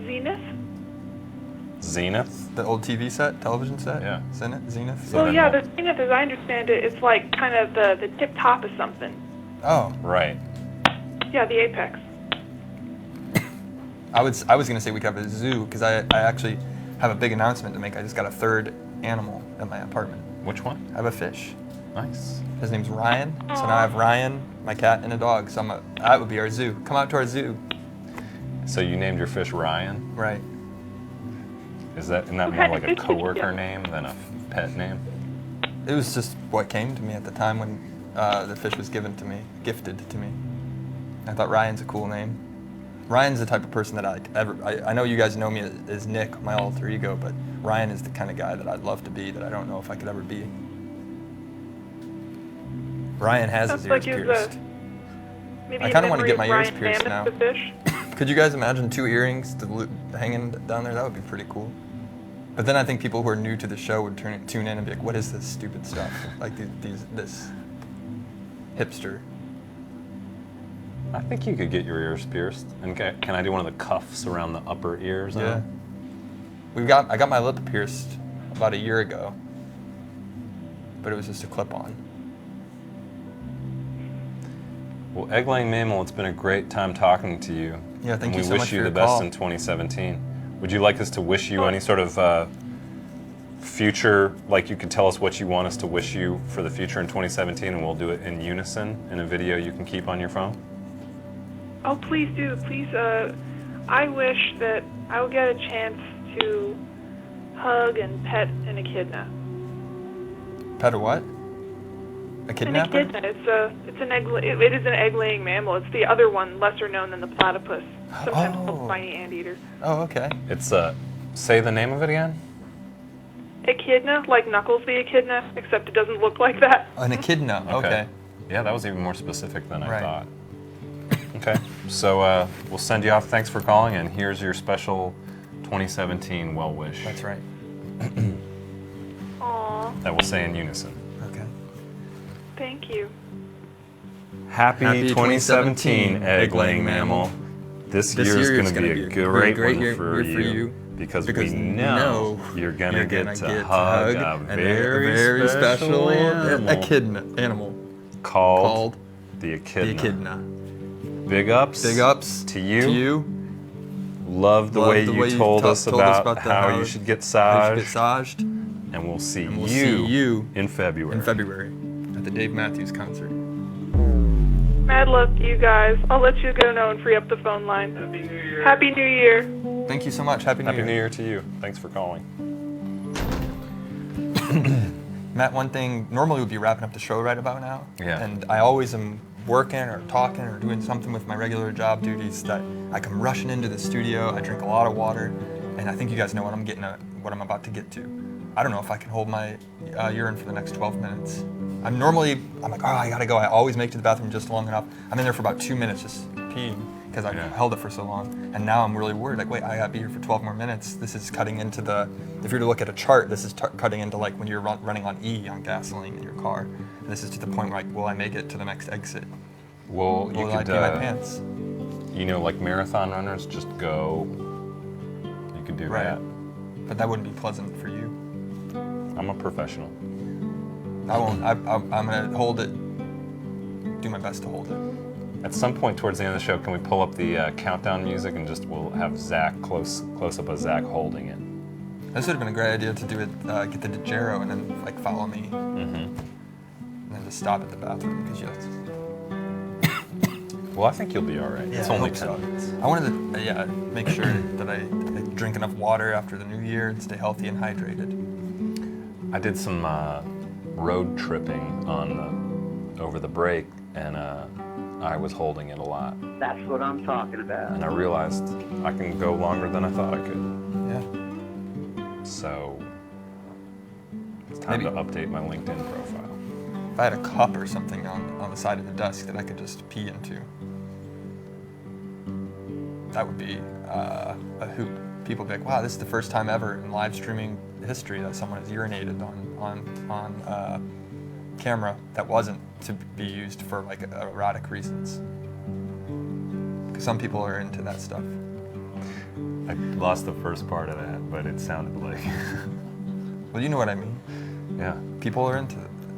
Zenith? Zenith? The old TV set, television set? Yeah. Zenith? Zenith? So Well, then yeah, we'll- the Zenith, as I understand it, it's like kind of the tip top of something. Oh, Right. Yeah, the apex. I was gonna say we could have a zoo, because I actually have a big announcement to make. I just got a 3rd animal at my apartment. Which one? I have a fish. Nice. His name's Ryan. So now I have Ryan, my cat, and a dog. So that would be our zoo. Come out to our zoo. So you named your fish Ryan? Right. Isn't that What more kind of like a fish did you coworker get? name than a pet name? It was just what came to me at the time when the fish was gifted to me. I thought Ryan's a cool name. Ryan's the type of person that I know you guys know me as Nick, my alter ego, but Ryan is the kind of guy that I'd love to be that I don't know if I could ever be. Ryan has his Sounds ears like his, pierced. maybe I a kinda wanna memory get of my ears Ryan pierced Mammoth, now. the fish. Could you guys imagine 2 earrings hanging down there? That would be pretty cool. But then I think people who are new to the show would tune in and be like, "What is this stupid stuff? Like this hipster." I think you could get your ears pierced. And can I do one of the cuffs around the upper ears? Yeah. I got my lip pierced about a year ago, but it was just a clip-on. Well, Egg-laying Mammal, it's been a great time talking to you. Yeah, thank and you so much wish for you your the best call. in 2017. Would you like us to wish you any sort of future, like you could tell us what you want us to wish you for the future in 2017, and we'll do it in unison in a video you can keep on your phone? Oh, please do. Please, I wish that I would get a chance to hug and pet an echidna. Pet a what? A An kidnapper? echidna. It is an egg-laying mammal. It's the other one, lesser known than the platypus, sometimes Oh. called spiny anteater. Oh, okay. It's say the name of it again? Echidna, like Knuckles the echidna, except it doesn't look like that. An echidna. Okay. Yeah, that was even more specific than I Right. thought. Okay, so we'll send you off. Thanks for calling, and here's your special 2017 well wish That's right. Aw, that we'll say in unison. Okay. thank you. Happy 2017, egg-laying mammal. This year is going to be a great one for you because we know you're going to get to hug a very special animal animal called the echidna. the echidna. Big ups. Big ups to you. To you. Love the way you told us about how you should get How you should massaged. get massaged. And we'll see And we'll you see you in February. in February at the Dave Matthews concert. Mad love to you guys. I'll let you go now and free up the phone line. Happy New Year. Happy New Year. Thank you so much. Happy New Happy Year. New Year to you. Thanks for calling. Matt, one thing, normally we'd be wrapping up the show right about now. Yeah. And I always am working or talking or doing something with my regular job duties that I come rushing into the studio. I drink a lot of water, and I think you guys know what what I'm about to get to. I don't know if I can hold my urine for the next 12 minutes. I'm like, oh, I gotta go. I always make it to the bathroom just long enough. I'm in there for about 2 minutes just peeing because I held it for so long. And now I'm really worried, like, wait, I gotta be here for 12 more minutes. This is cutting into if you were to look at a chart, this is cutting into like when you're running on E on gasoline in your car. And this is to the point where, like, will I make it to the next exit? Well, you Will I could, pee my pants? you know, like marathon runners, just go. You could do Right. that. But that wouldn't be pleasant for you. I'm a professional. I won't. I'm gonna hold it. Do my best to hold it. At some point towards the end of the show, can we pull up the countdown music and we'll have Zach close up of Zach holding it. This would have been a great idea to do it. Get the Dejero and then like follow me, Mm-hmm. and then just stop at the bathroom because you. Well, I think you'll be all right. It's I only hope 10 so. minutes. I wanted to make sure that I drink enough water after the new year and stay healthy and hydrated. I did some road tripping over the break, and I was holding it a lot. That's what I'm talking about. And I realized I can go longer than I thought I could. Yeah. So it's time to update my LinkedIn profile. If I had a cup or something on the side of the desk that I could just pee into, that would be a hoot. People would be like, wow, this is the first time ever in live streaming history that someone has urinated on camera that wasn't to be used for like erotic reasons. Because some people are into that stuff. I lost the first part of that, but it sounded like. Well, you know what I mean. Yeah. People are into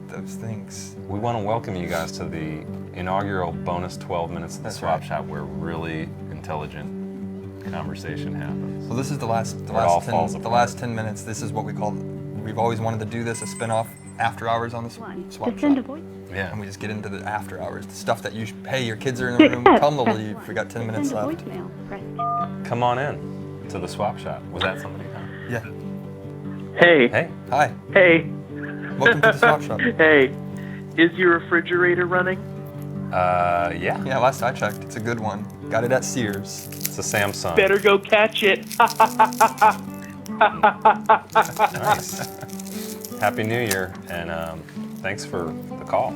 those things. We want to welcome you guys to the inaugural bonus 12 minutes of the That's Swap right. Shop where really intelligent conversation happens. Well, this is the last all falls 10 minutes. This is what we've always wanted to do this, a spin-off after hours on the Swap To send a Shop. voice. Yeah. And we just get into the after hours, the stuff that hey, your kids are in the room, tell them to leave. We got 10 minutes Send a left. voicemail. Press Come on in to the Swap Shop. Was that somebody? Huh? Yeah. Hey, Hey. Hi. hey, Welcome to the Swap Shop. hey, is your refrigerator running? Yeah. Yeah, last I checked, it's a good one. Got it at Sears. It's a Samsung. Better go catch it. Nice. Happy New Year, and thanks for the call.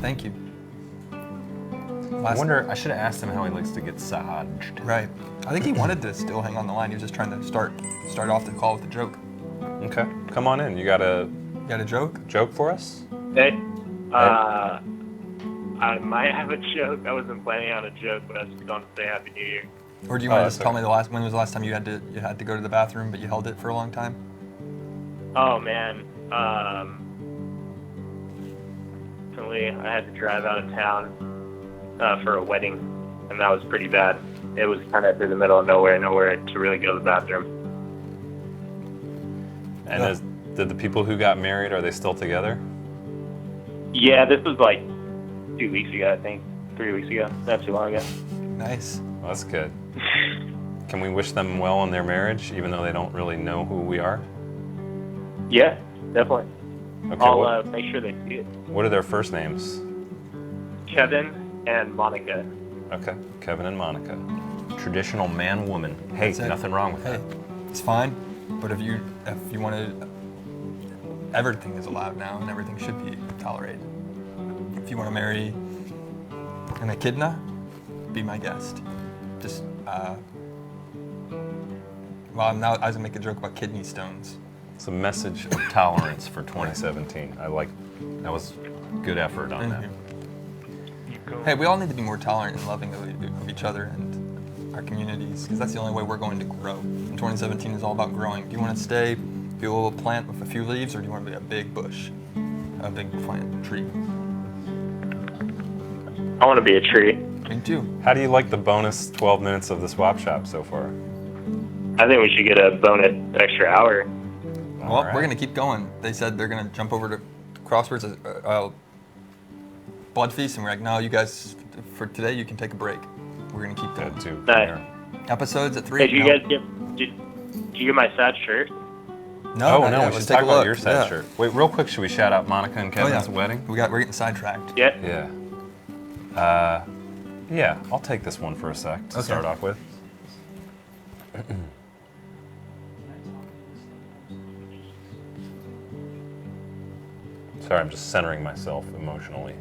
Thank you. I wonder, I should have asked him how he likes to get massaged. Right. I think he wanted to still hang on the line. He was just trying to start off the call with a joke. Okay, come on in. You got a You got a joke? joke for us? Hey, I might have a joke. I wasn't planning on a joke, but I was going to say Happy New Year. Or do you Oh, want to that's just tell okay. me when was the last time you had to go to the bathroom, but you held it for a long time? Oh man, recently I had to drive out of town for a wedding, and that was pretty bad. It was kind of through the middle of nowhere to really go to the bathroom. And did the people who got married, are they still together? Yeah, this was like 2 weeks ago, I think. 3 weeks ago, not too long ago. Nice. Well, that's good. Can we wish them well in their marriage, even though they don't really know who we are? Yeah, definitely. Okay. I'll make sure they see it. What are their first names? Kevin and Monica. Okay, Kevin and Monica. Traditional man-woman. Hey, That's it. nothing wrong with Hey, that. it's fine. But if you want to, everything is allowed now, and everything should be tolerated. If you want to marry an echidna, be my guest. Just well, I was gonna make a joke about kidney stones. It's a message of tolerance for 2017. That was good effort on that. Hey, we all need to be more tolerant and loving of each other and our communities, because that's the only way we're going to grow. And 2017 is all about growing. Do you want to be a little plant with a few leaves, or do you want to be a big bush, a big plant, tree? I want to be a tree. Me too. How do you like the bonus 12 minutes of the swap shop so far? I think we should get a bonus extra hour. Well, All right. we're going to keep going. They said they're going to jump over to Crosswords, Blood Feast, and we're like, no, you guys, for today, you can take a break. We're going to keep Good going. too. Nice. Yeah. Episodes at 3. Hey, did you No. guys did you get my sad shirt? No, Oh not no, yet. we should Let's talk take a about look. your sad Yeah. shirt. Wait, real quick, should we shout out Monica and Oh, Kevin's yeah. wedding? We're getting sidetracked. Yeah. Yeah. Yeah, I'll take this one for a sec to Okay. start off with. Sorry, I'm just centering myself emotionally.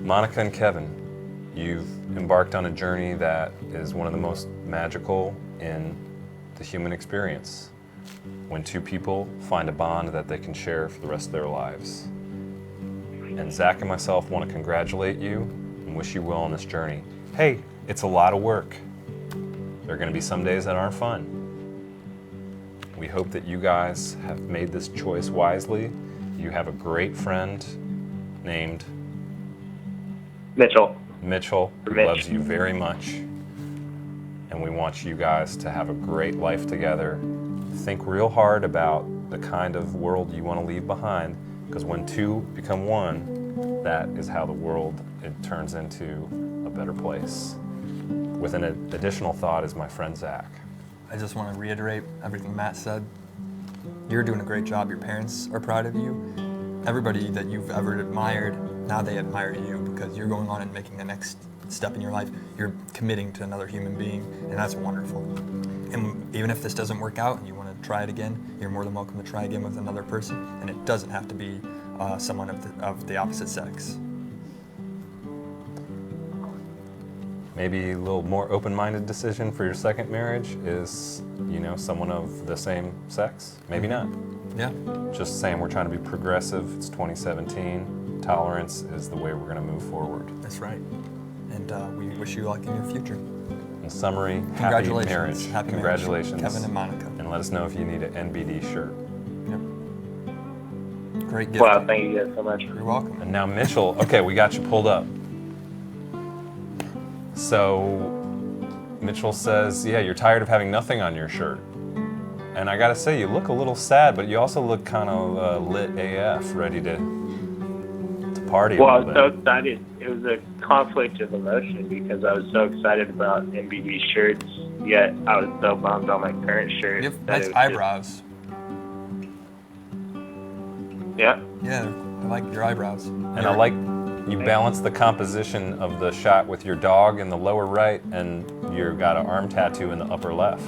Monica and Kevin, you've embarked on a journey that is one of the most magical in the human experience. When two people find a bond that they can share for the rest of their lives. And Zach and myself want to congratulate you and wish you well on this journey. Hey, it's a lot of work. There are going to be some days that aren't fun. We hope that you guys have made this choice wisely. You have a great friend named Mitchell. Mitchell, who Mitch. loves you very much. And we want you guys to have a great life together. Think real hard about the kind of world you want to leave behind, because when two become one, that is how the world turns into a better place. With an additional thought is my friend Zach. I just want to reiterate everything Matt said. You're doing a great job. Your parents are proud of you. Everybody that you've ever admired, now they admire you because you're going on and making the next step in your life. You're committing to another human being, and that's wonderful. And even if this doesn't work out and you want to try it again, you're more than welcome to try again with another person, and it doesn't have to be someone of the opposite sex. Maybe a little more open-minded decision for your second marriage is, someone of the same sex. Maybe not. Yeah. Just saying we're trying to be progressive. It's 2017. Tolerance is the way we're going to move forward. That's right. And we wish you luck in your future. In summary, happy Congratulations. marriage. Happy Congratulations. marriage. Kevin and Monica. And let us know if you need an NBD shirt. Yep. Great gift. Wow, thank you guys so much. You're welcome. And now Mitchell, okay, we got you pulled up. So Mitchell says, yeah, you're tired of having nothing on your shirt. And I gotta say, you look a little sad, but you also look kind of lit AF, ready to party Well, a I was little so bit. excited. It was a conflict of emotion because I was so excited about NBD shirts, yet I was so bummed on my current shirt. You have that nice it was eyebrows. just- yeah. Yeah, I like your eyebrows. And I like you balance the composition of the shot with your dog in the lower right, and you've got an arm tattoo in the upper left.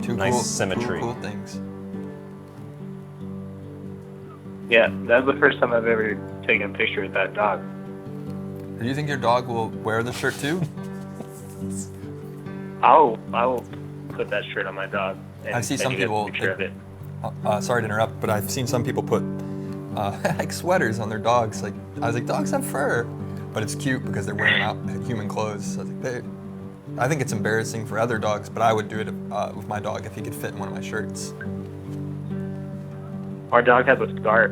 Two nice cool, symmetry. Cool things. Yeah, that was the first time I've ever taken a picture with that dog. Do you think your dog will wear the shirt too? I will put that shirt on my dog. And I've seen send some you guys a people- picture of it. Sorry to interrupt, but I've seen some people put like sweaters on their dogs. Like I was like, dogs have fur. but it's cute because they're wearing out human clothes. So I think it's embarrassing for other dogs, but I would do it with my dog if he could fit in one of my shirts. Our dog has a scarf.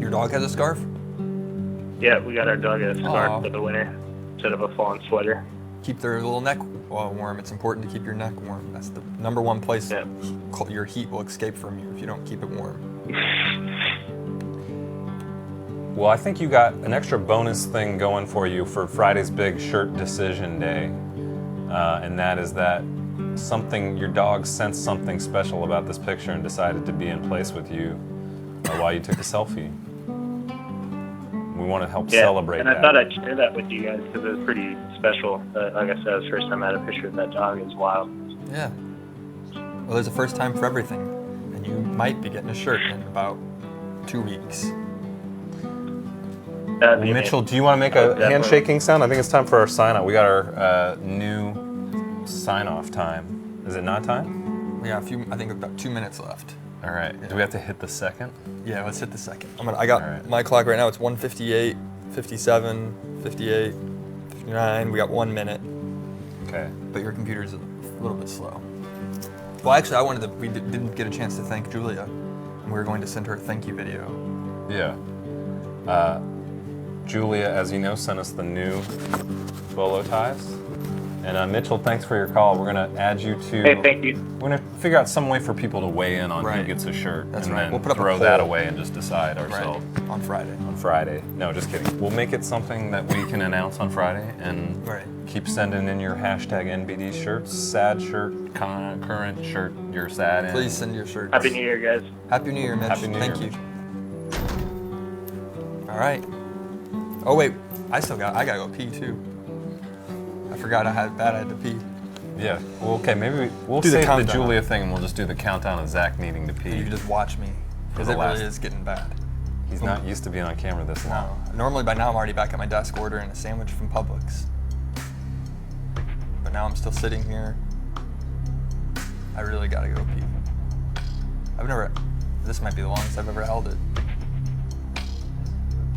Your dog has a scarf? Yeah, we got our dog a scarf Aw. for the winter instead of a fallen sweater. Keep their little neck warm. It's important to keep your neck warm. That's the number one place Yeah. your heat will escape from you if you don't keep it warm. Well, I think you got an extra bonus thing going for you for Friday's big shirt decision day, and that is that your dog sensed something special about this picture and decided to be in place with you while you took a selfie. We want to help Yeah, celebrate and that. I thought I'd share that with you guys because it was pretty special. Like I said, it was the first time I had a picture of that dog. It was wild. Yeah. Well, there's a first time for everything, and you might be getting a shirt in about 2 weeks. That'd Well, be Mitchell, amazing. do you want to make Oh, a definitely. handshaking sound? I think it's time for our sign off. We got our new sign off time. Is it not time? Yeah, I think about 2 minutes left. All right. Yeah. Do we have to hit the second? Yeah, let's hit the second. I got All right. my clock right now. It's 1:58, 57, 58, 59. We got 1 minute, Okay. but your computer's a little bit slow. Well, actually, we didn't get a chance to thank Julia, and we were going to send her a thank you video. Yeah. Julia, as you know, sent us the new bolo ties. And Mitchell, thanks for your call. We're going to add you to... Hey, thank you. We're going to figure out some way for people to weigh in on who Right. gets a shirt. That's and right. then We'll put up a throw that poll. away and just decide ourselves On Friday. on Friday. No, just kidding. We'll make it something that we can announce on Friday and Right. keep sending in your hashtag NBD shirts. Sad shirt, current shirt, you're sad in. Please send your shirts. Happy New Year, guys. Happy New Year, Mitch. Happy New Thank Year, you. All right. Oh wait, I gotta go pee too. I forgot I had to pee. Yeah. Well, okay, maybe we'll Do the save the countdown. Julia thing and we'll just do the countdown of Zach needing to pee. You can just watch me, because the it really last- is getting bad. He's not used to being on camera this No. long. Normally by now I'm already back at my desk ordering a sandwich from Publix. But now I'm still sitting here. I really gotta go pee. This might be the longest I've ever held it.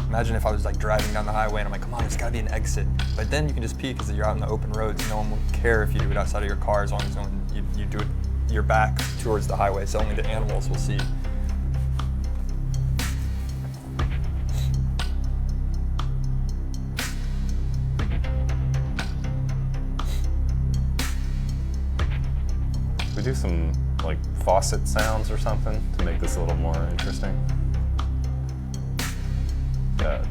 Imagine if I was like driving down the highway and I'm like, come on, there's gotta be an exit. But then you can just pee because you're out in the open roads. No one will care if you do it outside of your car as long as you do it your back towards the highway, so only the animals will see. We do some like faucet sounds or something to make this a little more interesting. Like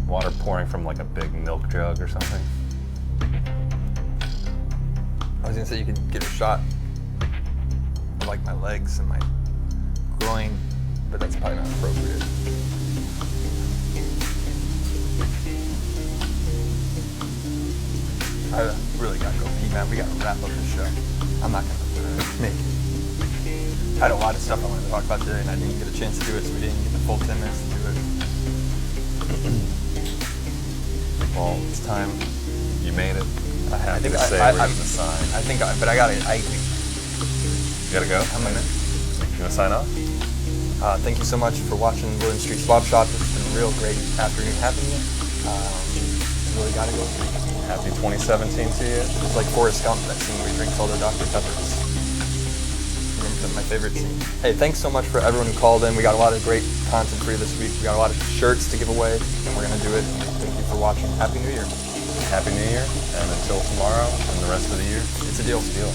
water pouring from like a big milk jug or something. I was gonna say you could get a shot of like my legs and my groin, but that's probably not appropriate. I really gotta go pee, man. We gotta wrap up this show. I'm not gonna make it. I had a lot of stuff I wanted to talk about today, and I didn't get a chance to do it, so we didn't get the full 10 minutes to do it. Well, it's time. You made it. I have I think to I- say I- where's I'm- the sign. I think, but I gotta. You gotta go? I'm gonna. You wanna sign off? Thank you so much for watching William Street Swap Shop. It's been a real great afternoon having you. Really gotta go. Happy 2017 to you. It's like Forrest Gump, that scene where he drinks all the Dr. Peppers. Remember my favorite scene. Hey, thanks so much for everyone who called in. We got a lot of great content for you this week. We got a lot of shirts to give away, and we're gonna do it. Thank you for watching. Happy New Year. Happy New Year, and until tomorrow and the rest of the year, It's a deal. deal.